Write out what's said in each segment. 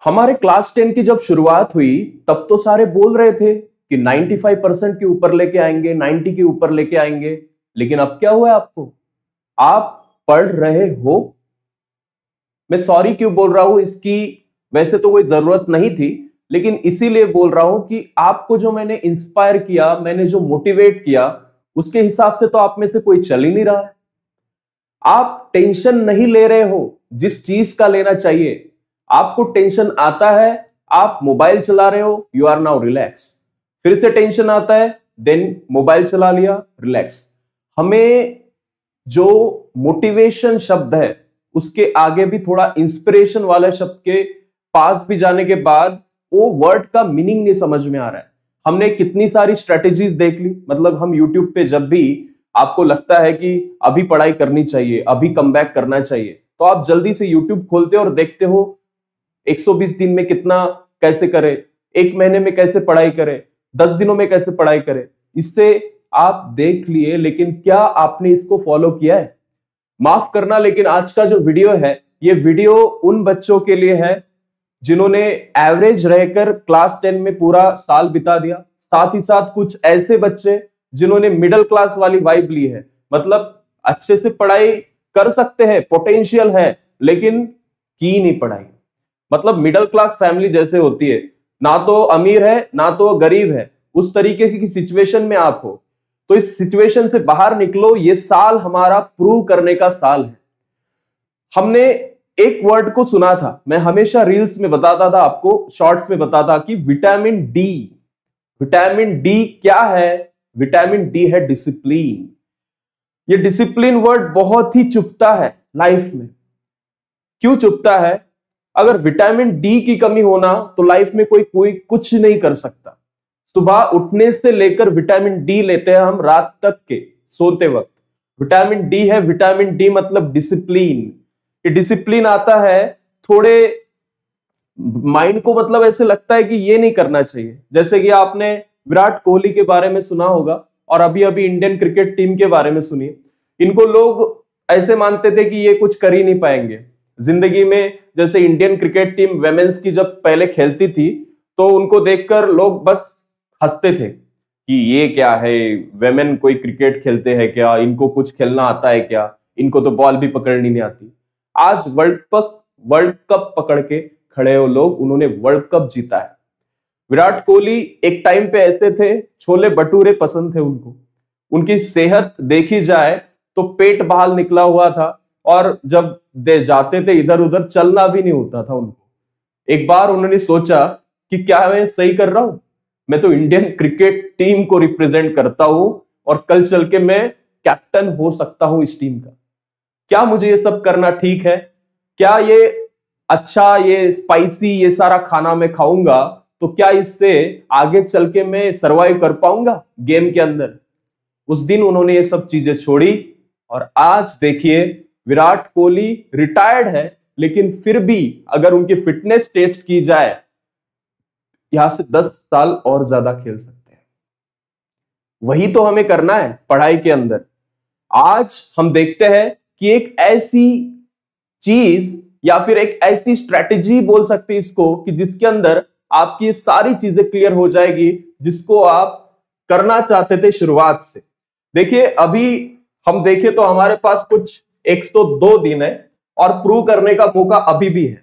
हमारे क्लास 10 की जब शुरुआत हुई तब तो सारे बोल रहे थे कि 95% के ऊपर लेके आएंगे, 90 के ऊपर लेके आएंगे। लेकिन अब क्या हुआ है आपको? आप पढ़ रहे हो। मैं सॉरी क्यों बोल रहा हूं, इसकी वैसे तो कोई जरूरत नहीं थी, लेकिन इसीलिए बोल रहा हूं कि आपको जो मैंने इंस्पायर किया, मैंने जो मोटिवेट किया, उसके हिसाब से तो आप में से कोई चल ही नहीं रहा है। आप टेंशन नहीं ले रहे हो जिस चीज का लेना चाहिए। आपको टेंशन आता है, आप मोबाइल चला रहे हो, यू आर नाउ रिलैक्स। फिर से टेंशन आता है, देन मोबाइल चला लिया, रिलैक्स। हमें जो मोटिवेशन शब्द है उसके आगे भी थोड़ा इंस्पिरेशन वाले शब्द के पास भी जाने के बाद वो वर्ड का मीनिंग नहीं समझ में आ रहा है। हमने कितनी सारी स्ट्रेटेजीज देख ली, मतलब हम यूट्यूब पे जब भी आपको लगता है कि अभी पढ़ाई करनी चाहिए, अभी कमबैक करना चाहिए, तो आप जल्दी से यूट्यूब खोलते हो और देखते हो 120 दिन में कितना कैसे करें, 1 महीने में कैसे पढ़ाई करें, 10 दिनों में कैसे पढ़ाई करें। इससे आप देख लिए, लेकिन क्या आपने इसको फॉलो किया है? माफ करना, लेकिन आज का जो वीडियो है, ये वीडियो उन बच्चों के लिए है जिन्होंने एवरेज रहकर क्लास 10 में पूरा साल बिता दिया, साथ ही साथ कुछ ऐसे बच्चे जिन्होंने मिडिल क्लास वाली वाइब ली है, मतलब अच्छे से पढ़ाई कर सकते हैं, पोटेंशियल है, लेकिन की नहीं पढ़ाई। मतलब मिडिल क्लास फैमिली जैसे होती है, ना तो अमीर है ना तो गरीब है, उस तरीके की सिचुएशन में आप हो, तो इस सिचुएशन से बाहर निकलो। ये साल हमारा प्रूव करने का साल है। हमने एक वर्ड को सुना था, मैं हमेशा रील्स में बताता था, आपको शॉर्ट्स में बताता कि विटामिन डी। विटामिन डी क्या है? विटामिन डी है डिसिप्लिन। ये डिसिप्लिन वर्ड बहुत ही चुभता है लाइफ में। क्यों चुभता है? अगर विटामिन डी की कमी होना तो लाइफ में कोई कुछ नहीं कर सकता। सुबह उठने से लेकर विटामिन डी लेते हैं हम रात तक के सोते वक्त। विटामिन डी है, विटामिन डी मतलब डिसिप्लिन। ये डिसिप्लिन आता है थोड़े माइंड को, मतलब ऐसे लगता है कि ये नहीं करना चाहिए। जैसे कि आपने विराट कोहली के बारे में सुना होगा और अभी अभी इंडियन क्रिकेट टीम के बारे में सुनिए। इनको लोग ऐसे मानते थे कि ये कुछ कर ही नहीं पाएंगे जिंदगी में। जैसे इंडियन क्रिकेट टीम वेमेन्स की जब पहले खेलती थी तो उनको देखकर लोग बस हंसते थे कि ये क्या है, वेमेन कोई क्रिकेट खेलते हैं क्या, इनको कुछ खेलना आता है क्या, इनको तो बॉल भी पकड़नी नहीं आती। आज वर्ल्ड कप पकड़ के खड़े हो लोग, उन्होंने वर्ल्ड कप जीता है। विराट कोहली एक टाइम पे ऐसे थे, छोले भटूरे पसंद थे उनको। उनकी सेहत देखी जाए तो पेट बहाल निकला हुआ था और जब दे जाते थे इधर उधर चलना भी नहीं होता था उनको। एक बार उन्होंने सोचा कि क्या मैं सही कर रहा हूं, मैं तो इंडियन क्रिकेट टीम को रिप्रेजेंट करता हूं और कल चल के मैं कैप्टन हो सकता हूं इस टीम का। क्या मुझे ये सब करना ठीक है? क्या ये अच्छा, ये स्पाइसी, ये सारा खाना मैं खाऊंगा तो क्या इससे आगे चल के मैं सरवाइव कर पाऊंगा गेम के अंदर? उस दिन उन्होंने ये सब चीजें छोड़ी और आज देखिए विराट कोहली रिटायर्ड है, लेकिन फिर भी अगर उनकी फिटनेस टेस्ट की जाए, यहां से 10 साल और ज्यादा खेल सकते हैं। वही तो हमें करना है पढ़ाई के अंदर। आज हम देखते हैं कि एक ऐसी चीज या फिर एक ऐसी स्ट्रेटेजी बोल सकते हैं इसको कि जिसके अंदर आपकी सारी चीजें क्लियर हो जाएगी जिसको आप करना चाहते थे शुरुआत से। देखिए अभी हम देखें तो हमारे पास कुछ 102 दिन है और प्रूव करने का मौका अभी भी है।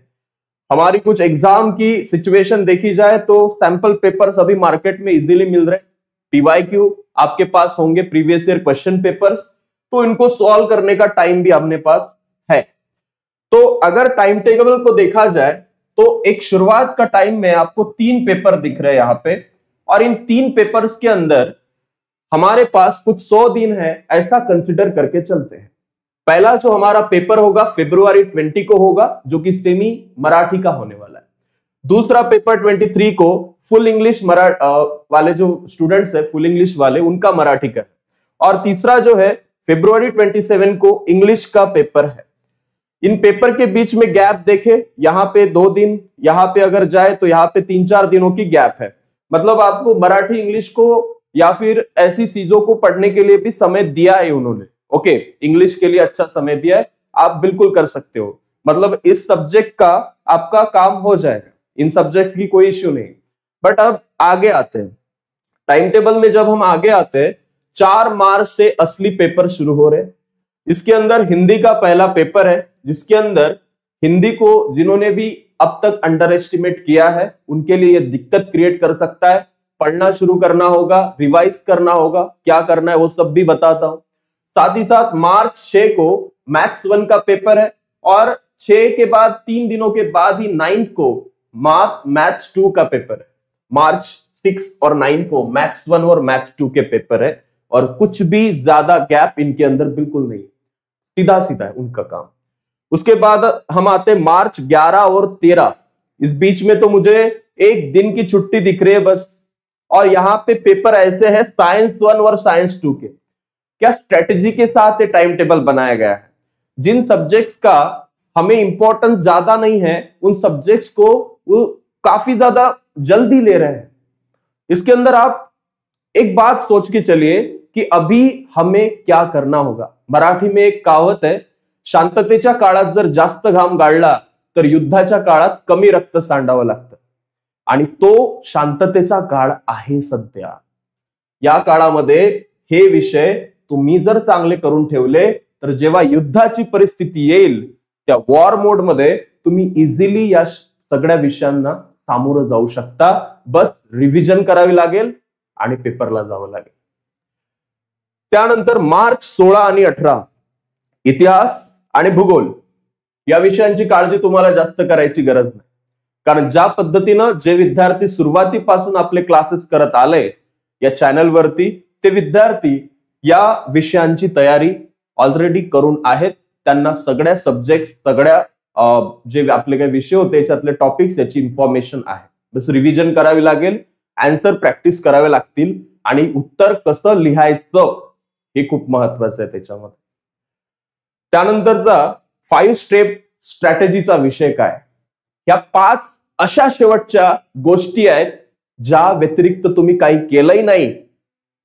हमारी कुछ एग्जाम की सिचुएशन देखी जाए तो सैंपल पेपर्स अभी मार्केट में इजीली मिल रहे हैं। पीवाईक्यू आपके पास होंगे, प्रीवियस ईयर क्वेश्चन पेपर्स, तो इनको सॉल्व करने का टाइम भी अपने पास है। तो अगर टाइम टेबल को देखा जाए तो एक शुरुआत का टाइम में आपको 3 पेपर दिख रहे हैं यहां पे, और इन 3 पेपर्स के अंदर हमारे पास कुछ 100 दिन है, ऐसा कंसिडर करके चलते हैं। पहला जो हमारा पेपर होगा February 20 को होगा, जो कि सेमी मराठी का होने वाला है। दूसरा पेपर 23 को फुल इंग्लिश वाले जो स्टूडेंट्स है, फुल इंग्लिश वाले, उनका मराठी का है। और तीसरा जो है February 27 को इंग्लिश का पेपर है। इन पेपर के बीच में गैप देखे, यहां पे 2 दिन, यहां पे अगर जाए तो यहां पे 3-4 दिनों की गैप है। मतलब आपको मराठी इंग्लिश को या फिर ऐसी चीजों को पढ़ने के लिए भी समय दिया है उन्होंने। ओके, इंग्लिश के लिए अच्छा समय दिया है, आप बिल्कुल कर सकते हो। मतलब इस सब्जेक्ट का आपका काम हो जाएगा। इन सब्जेक्ट्स की कोई इश्यू नहीं। बट अब आगे आते हैं, टाइम टेबल में जब हम आगे आते हैं, 4 मार्च से असली पेपर शुरू हो रहे हैं। इसके अंदर हिंदी का पहला पेपर है, जिसके अंदर हिंदी को जिन्होंने भी अब तक अंडर एस्टिमेट किया है उनके लिए यह दिक्कत क्रिएट कर सकता है। पढ़ना शुरू करना होगा, रिवाइज करना होगा, क्या करना है वो सब भी बताता हूं। साथ ही साथ मार्च 6 को मैथ्स 1 का पेपर है, और 6 के बाद 3 दिनों के बाद ही 9 को मैथ्स 2 का पेपर है। मार्च 6 और 9 को मैथ्स 1 और मैथ्स 2 के पेपर है, और कुछ भी ज्यादा गैप इनके अंदर बिल्कुल नहीं, सीधा सीधा है उनका काम। उसके बाद हम आते हैं मार्च 11 और 13। इस बीच में तो मुझे एक दिन की छुट्टी दिख रही है बस, और यहां पे पेपर ऐसे है साइंस 1 और साइंस 2 के। क्या स्ट्रेटेजी के साथ ये टाइम टेबल बनाया गया है। जिन सब्जेक्ट्स का हमें इंपॉर्टेंस ज्यादा नहीं है, उन सब्जेक्ट्स को वो काफी ज्यादा जल्दी ले रहे हैं। इसके अंदर आप एक बात सोच के चलिए कि अभी हमें क्या करना होगा। मराठी में एक कहावत है, शांततेच्या काळात जर जास्त घाम गाळला तर युद्धाच्या काळात कमी रक्त सांडावं लागतं, आणि तो शांततेचा काळ आहे सध्या। या काळामध्ये हे विषय तुम्ही जर चांगले करून ठेवले तर जेव्हा युद्धाची परिस्थिती येईल त्या वॉर मोड मध्ये तुम्ही इझिली या सगळ्या विषयांना सामोरं जाऊ शकता। बस रिव्हिजन करावी लागेल आणि पेपरला जावं लागेल। त्यानंतर मार्च 16 आणि 18 इतिहास आणि भूगोल या विषयांची काळजी तुम्हाला जास्त करायची गरज नाही, कारण ज्या पद्धतीनं जे विद्यार्थी सुरुवातीपासून आपले क्लासेस करत आले या चॅनलवरती, ते विद्यार्थी या विषयांची तयारी ऑलरेडी करून आहेत। त्यांना सगळ्या सब्जेक्ट्स, सगळ्या जे आपले काही विषय होते याच्यातले टॉपिक्स याची इन्फॉर्मेशन आहे। बस रिव्हिजन करावी लागेल, आन्सर प्रॅक्टिस करावे लागतील, आणि उत्तर कसं लिहायचं हे खूप महत्वाचं आहे त्याच्यामध्ये। त्यानंतरचा 5 स्टेप स्ट्रॅटेजीचा विषय काय। या 5 अशा शेवटच्या गोष्टी आहेत ज्या व्यतिरिक्त तुम्ही काही केलंही नाही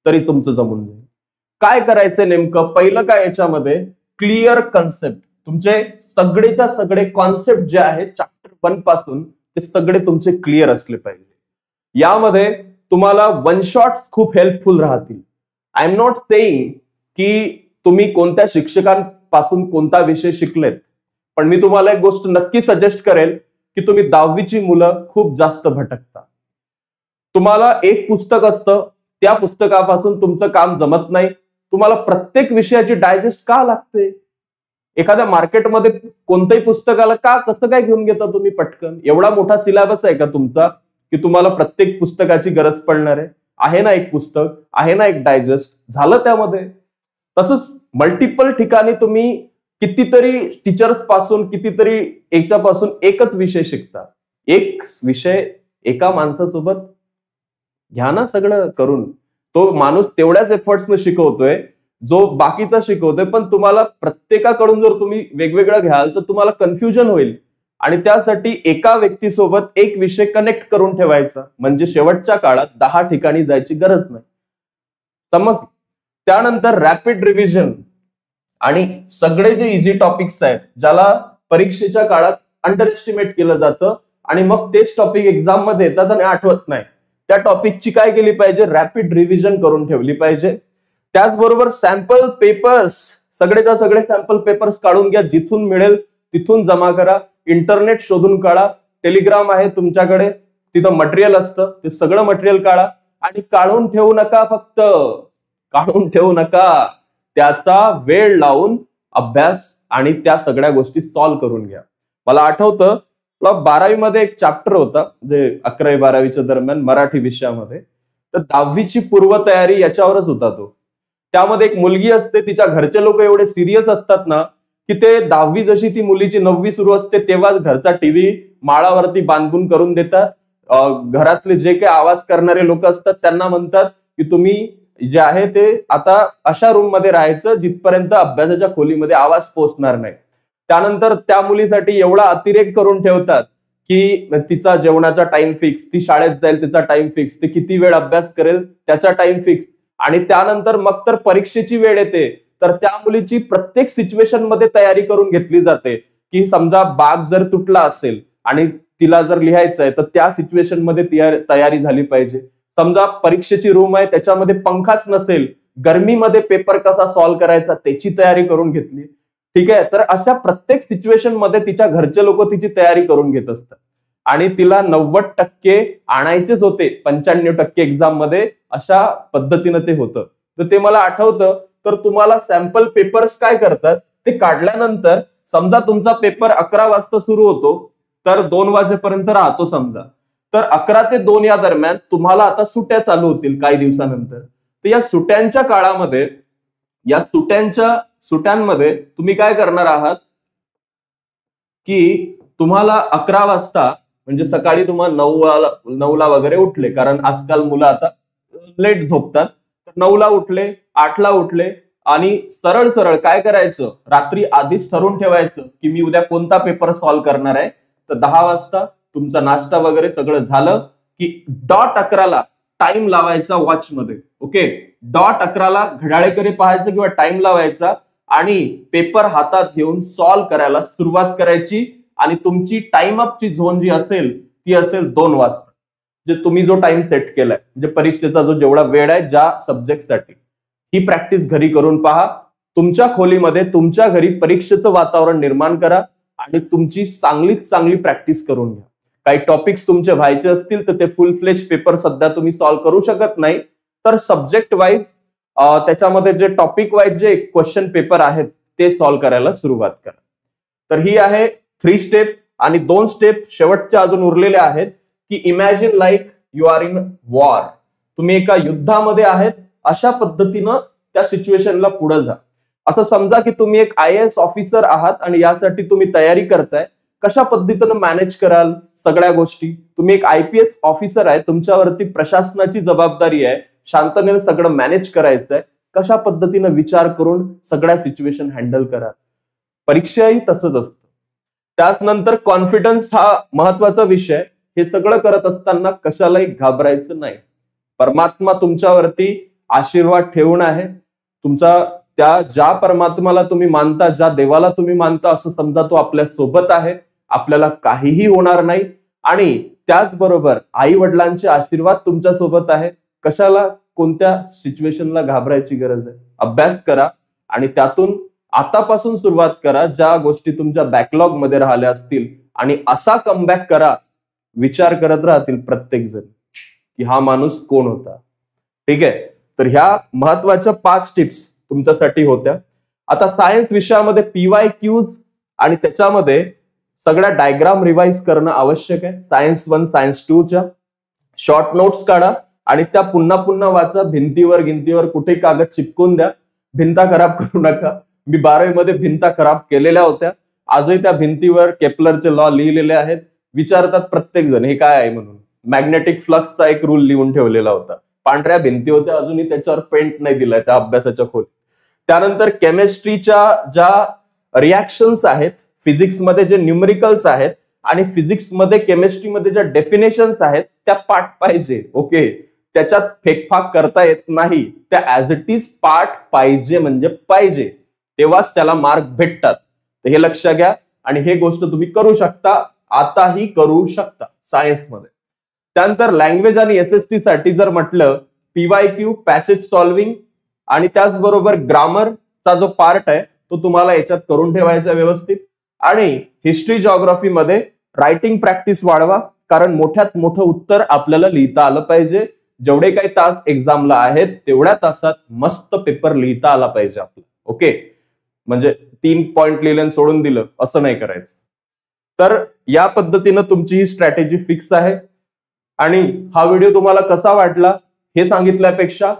तरी तुमचं जमून जाईल। काय करायचं नेमकं, पहिलं काय याच्यामध्ये क्लिअर कन्सेप्ट। तुमचे सगळेच्या सगळे कॉन्सेप्ट जे आहेत चॅप्टर 1 पासून ते सगळे तुमचे क्लिअर असले पाहिजे। यामध्ये तुम्हाला वन शॉट खूप हेल्पफुल राहतील। आय एम नॉट सेइंग की तुम्ही कोणत्या शिक्षकांपासून कोणता विषय शिकलेत, पण मी तुम्हाला एक गोष्ट नक्की सजेस्ट करेल की तुम्ही 10वीची मुलं खूप जास्त भटकता। तुम्हाला एक पुस्तक असतं, त्या पुस्तकापासून तुमचं काम जमत नाही, तुम्हाला प्रत्येक विषयाची डायजेस्ट का लागते। एखाद्या मार्केटमध्ये कोणत्याही पुस्तकाला का कसं काय घेऊन घेता तुम्ही पटकन। एवढा मोठा सिलेबस आहे का तुमचा की तुम्हाला प्रत्येक पुस्तकाची गरज पडणार आहे। आहे ना एक पुस्तक, आहे ना एक डायजेस्ट, झालं त्यामध्ये। तसंच मल्टिपल ठिकाणी तुम्ही कितीतरी टीचर्स पासून, कितीतरी याच्यापासून एकच विषय शिकता। एक विषय एका माणसासोबत घ्या ना सगळं करून, तो माणूस तेवढ्याच एफर्ट्सने शिकवतोय जो बाकीचा शिकवतोय, पण तुम्हाला प्रत्येकाकडून जर तुम्ही वेगवेगळं घ्याल तर तुम्हाला कन्फ्युजन होईल, आणि त्यासाठी एका व्यक्तीसोबत एक विषय कनेक्ट करून ठेवायचा, म्हणजे शेवटच्या काळात 10 ठिकाणी जायची गरज नाही। समज। त्यानंतर रॅपिड रिव्हिजन, आणि सगळे जे इझी टॉपिक्स आहेत ज्याला परीक्षेच्या काळात अंडर एस्टिमेट केलं जातं, आणि मग तेच टॉपिक एक्झाम मध्ये येतात आणि आठवत नाही, त्या टॉपिकची काय केली पाहिजे, रॅपिड रिव्हिजन करून ठेवली पाहिजे। त्याचबरोबर सॅम्पल पेपर्स, सगळेच्या सगळे सॅम्पल पेपर्स काढून घ्या, जिथून मिळेल तिथून जमा करा, इंटरनेट शोधून काढा, टेलिग्राम आहे तुमच्याकडे, तिथं मटेरियल असतं, ते सगळं मटेरियल काढा, आणि काढून ठेवू नका, फक्त काढून ठेवू नका, त्याचा वेळ लावून अभ्यास आणि त्या सगळ्या गोष्टी सॉल्व्ह करून घ्या। मला आठवतं 12वी मध्ये एक चॅप्टर होता, जे 11वी 12वीच्या दरम्यान मराठी विषयामध्ये, तर 10वीची पूर्वतयारी याच्यावरच होता तो। त्यामध्ये एक मुलगी असते, तिच्या घरचे लोक एवढे सिरियस असतात ना की ते 10वी जशी ती मुलीची 9वी सुरू असते तेव्हाच घरचा टीव्ही माळावरती बांधून करून देतात। घरातले जे काही आवाज करणारे लोक असतात त्यांना म्हणतात की तुम्ही जे आहे ते आता अशा रूम मध्ये राहायचं जिथपर्यंत अभ्यासाच्या खोलीमध्ये आवाज पोहोचणार नाही। त्यानंतर त्या मुलीसाठी एवढा अतिरेक करून ठेवतात की तिचा जेवणाचा टाइम फिक्स, ती शाळेत जाईल त्याचा टाइम फिक्स, ती किती वेळ अभ्यास करेल त्याचा टाइम फिक्स, आणि त्यानंतर मग तर परीक्षेची वेळ येते तर त्या मुलीची प्रत्येक सिच्युएशन मध्ये तयारी करून घेतली जाते की समजा बाग जर तुटला असेल आणि तिला जर लिहायचं आहे तर त्या सिच्युएशन मध्ये तयारी झाली पाहिजे. समजा परीक्षेची रूम आहे, त्याच्यामध्ये पंखाच नसेल, गरमीमध्ये पेपर कसा सॉल्व्ह करायचा त्याची तयारी करून घेतली. ठीक आहे, तर अशा प्रत्येक सिच्युएशन मध्ये तिच्या घरचे लोक तिची तयारी करून घेत असतात आणि तिला 90% आणायचेच होते 95% एक्झाम मध्ये, अशा पद्धतीनं ते होतं. तर ते मला आठवतं. तर तुम्हाला सॅम्पल पेपर्स काय करतात, ते काढल्यानंतर समजा तुमचा पेपर 11 वाजता सुरू होतो तर 2 वाजेपर्यंत राहतो समजा, तर 11 ते 2 या दरम्यान तुम्हाला आता सुट्ट्या चालू होतील काही दिवसानंतर. तर या सुट्ट्यांच्या काळामध्ये, या सुट्ट्यांमध्ये तुम्ही काय करणार आहात की तुम्हाला 11 वाजता म्हणजे सकाळी तुम्हाला 9ला वगैरे उठले, कारण आजकाल मुलं आता लेट झोपतात, तर 9ला उठले, 8ला उठले आणि सरळ सरळ काय करायचं, रात्री आधीच ठरवून ठेवायचं की मी उद्या कोणता पेपर सॉल्व्ह करणार आहे. तर 10 वाजता तुमचा नाश्ता वगैरे सगळं झालं की डॉट 11ला टाइम लावायचा वॉचमध्ये. ओके, डॉट 11ला घड्याळेकडे पाहायचं किंवा टाइम लावायचा आणि पेपर हातात घेऊन सॉल्व्ह करायला सुरुवात करायची. आणि तुमची टाइम अपची झोन जी असेल ती असेल 2 वाजता, जे तुम्ही जो टाइम सेट केलाय, म्हणजे परीक्षेचा जो जेवढा वेळ आहे ज्या सब्जेक्टसाठी. ही प्रॅक्टिस घरी करून पहा. तुमच्या खोलीमध्ये तुमच्या घरी परीक्षेचं वातावरण निर्माण करा आणि तुमची चांगलीच चांगली प्रॅक्टिस करून घ्या. काही टॉपिक्स तुमचे व्हायचे असतील तर ते फुल फ्लेज पेपर सध्या तुम्ही सॉल्व्ह करू शकत नाही, तर सब्जेक्ट वाईज त्याच्यामध्ये जे टॉपिक वाईज जे क्वेश्चन पेपर आहेत ते सॉल्व्ह करायला सुरुवात करा. तर ही आहे 3 स्टेप. आणि 2 स्टेप शेवटच्या अजून उरलेल्या आहेत की imagine like you are in war. तुम्ही एका युद्धामध्ये आहेत अशा पद्धतीनं त्या सिच्युएशनला पुढे जा. असं समजा की तुम्ही एक IAS ऑफिसर आहात आणि यासाठी तुम्ही तयारी करताय. कशा पद्धतीनं मॅनेज कराल सगळ्या गोष्टी. तुम्ही एक IPS ऑफिसर आहे, तुमच्यावरती प्रशासनाची जबाबदारी आहे, शांततेने सगळं मॅनेज करायचंय. कशा पद्धतीनं विचार करून सगळ्या सिच्युएशन हँडल करा. परीक्षाही तसंच असतं. त्यानंतर कॉन्फिडन्स हा महत्वाचा विषय. हे सगळं करत असताना कशालाही घाबरायचं नाही. परमात्मा तुमच्यावरती आशीर्वाद ठेवून आहे. तुमचा त्या ज्या परमात्माला तुम्ही मानता, ज्या देवाला तुम्ही मानता, असं समजा तो आपल्या सोबत आहे. आपल्याला काहीही होणार नाही. आणि त्याचबरोबर आई वडिलांचे आशीर्वाद तुमच्या सोबत आहे. कशाला कोणत्या सिच्युएशनला घाबरायची गरज आहे. अभ्यास करा आणि त्यातून आतापासून सुरुवात करा. ज्या गोष्टी तुमच्या बॅकलॉग मध्ये राहिल्या असतील आणि असा कमबॅक करा, विचार करत राहतील प्रत्येक जण की हा माणूस कोण होता. ठीक आहे, तर ह्या महत्वाच्या 5 टिप्स तुमच्यासाठी होत्या. आता सायन्स विषयामध्ये PYQs आणि त्याच्यामध्ये सगळ्या डायग्राम रिवाइज करणं आवश्यक आहे. सायन्स 1 सायन्स 2च्या शॉर्ट नोट्स काढा आणि त्या पुन्हा पुन्हा वाचा. भिंतीवर कुठे कागद चिपकून द्या. भिंता खराब करू नका. मी 12वी मध्ये भिंता खराब केलेल्या होत्या. आजही त्या भिंतीवर केपलरचे लॉ लिहिलेले आहेत. विचारतात प्रत्येक जण हे काय आहे म्हणून. मॅग्नेटिक फ्लक्सचा एक रूल लिहून ठेवलेला होता. पांढऱ्या भिंती होत्या, अजूनही त्याच्यावर पेंट नाही दिलाय त्या अभ्यासाच्या खोलीत. त्यानंतर केमिस्ट्रीच्या ज्या रिॲक्शन्स आहेत, फिजिक्समध्ये जे न्यूमेरिकल्स आहेत आणि फिजिक्समध्ये केमिस्ट्रीमध्ये ज्या डेफिनेशन्स आहेत त्या पाठ पाहिजे. ओके, त्याच्यात फेकफाक करता येत नाही. त्या ऍज इट इज पाठ पाहिजे म्हणजे पाहिजे, तेव्हाच त्याला मार्क भेटतात. तर हे लक्षात घ्या. आणि हे गोष्ट तुम्ही करू शकता, आताही करू शकता सायन्समध्ये. त्यानंतर लँग्वेज आणि SST साठी जर म्हटलं, PYQ पॅसेज सॉल्व्हिंग आणि त्याचबरोबर ग्रामरचा जो पार्ट आहे तो तुम्हाला याच्यात करून ठेवायचा व्यवस्थित. आणि हिस्ट्री जिओग्राफी मध्ये रायटिंग प्रॅक्टिस वाढवा, कारण मोठ्यात मोठं उत्तर आपल्याला लिहिता आलं पाहिजे. जेवढे काही तास एक्झामला आहेत तेवढ्या तासात मस्त पेपर लिहिता आला पाहिजे आपला. ओके, म्हणजे 3 पॉइंट लिहिलं सोडून दिलं असं नाही करायचं. तर या पद्धतीनं तुमची ही स्ट्रॅटेजी फिक्स आहे. आणि हा व्हिडिओ तुम्हाला कसा वाटला हे सांगितल्यापेक्षा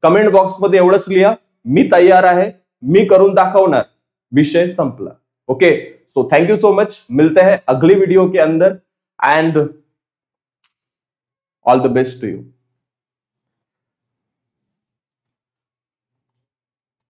कमेंट बॉक्समध्ये एवढंच लिहा, मी तयार आहे, मी करून दाखवणार. विषय संपला. Okay, so thank you so much. मिलते हैं अगली वीडियो के अंदर and all the best to you.